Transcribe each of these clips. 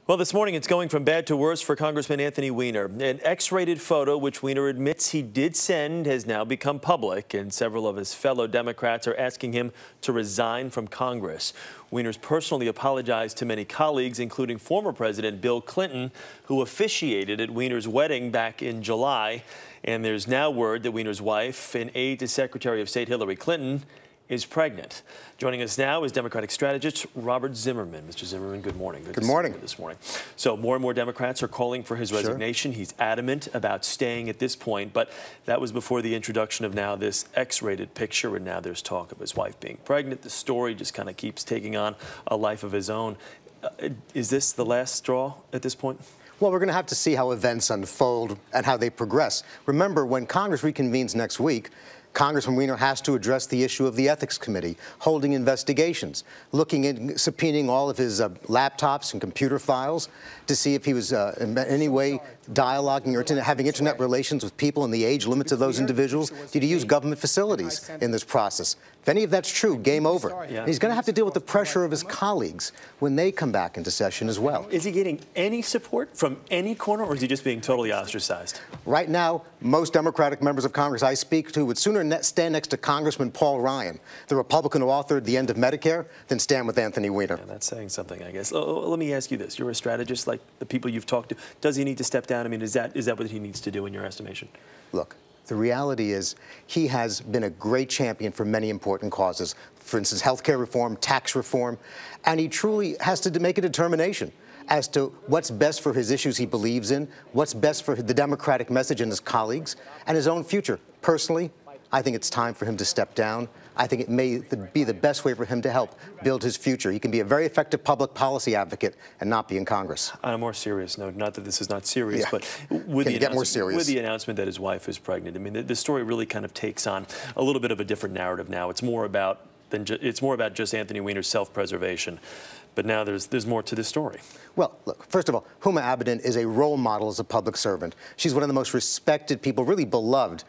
Well, this morning it's going from bad to worse for Congressman Anthony Weiner. An X-rated photo, which Weiner admits he did send, has now become public, and several of his fellow Democrats are asking him to resign from Congress. Weiner's personally apologized to many colleagues, including former President Bill Clinton, who officiated at Weiner's wedding back in July. And there's now word that Weiner's wife, an aide to Secretary of State Hillary Clinton, is pregnant. Joining us now is Democratic strategist Robert Zimmerman. Mr. Zimmerman, good morning. Good morning. This morning. So more and more Democrats are calling for his resignation. Sure. He's adamant about staying at this point, but that was before the introduction of now this X-rated picture, and now there's talk of his wife being pregnant. The story just kind of keeps taking on a life of his own. Is this the last straw at this point? Well, we're going to have to see how events unfold and how they progress. Remember, when Congress reconvenes next week, Congressman Weiner has to address the issue of the Ethics Committee, holding investigations, looking at subpoenaing all of his laptops and computer files to see if he was in any way dialoguing or having internet relations with people and the age limits of those individuals. Did he use government facilities in this process? If any of that's true, game over. And he's going to have to deal with the pressure of his colleagues when they come back into session as well. Is he getting any support from any corner, or is he just being totally ostracized? Right now, most Democratic members of Congress I speak to would sooner stand next to Congressman Paul Ryan, the Republican who authored the end of Medicare, than stand with Anthony Weiner. Yeah, that's saying something, I guess. Let me ask you this. You're a strategist like the people you've talked to. Does he need to step down? I mean, is that what he needs to do in your estimation? Look, the reality is he has been a great champion for many important causes. For instance, health care reform, tax reform, and he truly has to make a determination as to what's best for his issues he believes in, what's best for the Democratic message and his colleagues, and his own future. Personally, I think it's time for him to step down. I think it may be the best way for him to help build his future. He can be a very effective public policy advocate and not be in Congress. On a more serious note, not that this is not serious, but with the announcement that his wife is pregnant, I mean, the story really kind of takes on a little bit of a different narrative now. It's more about just Anthony Weiner's self-preservation. But now there's more to this story. Well, look, first of all, Huma Abedin is a role model as a public servant. She's one of the most respected people, really beloved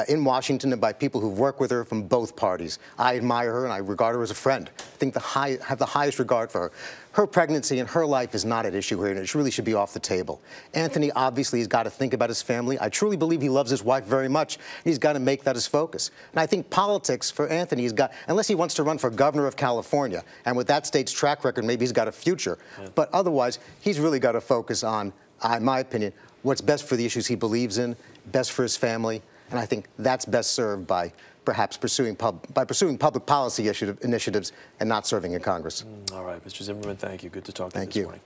in Washington and by people who've worked with her from both parties. I admire her and I regard her as a friend. I think have the highest regard for her. Her pregnancy and her life is not at issue here, and it really should be off the table. Anthony obviously has got to think about his family. I truly believe he loves his wife very much, and he's got to make that his focus. And I think politics for Anthony unless he wants to run for governor of California, and with that state's track record, maybe he's got a future. Yeah. But otherwise, he's really got to focus on, in my opinion, what's best for the issues he believes in, best for his family, and I think that's best served by perhaps pursuing public policy initiatives and not serving in Congress. All right, Mr. Zimmerman, thank you. Good to talk to you this morning.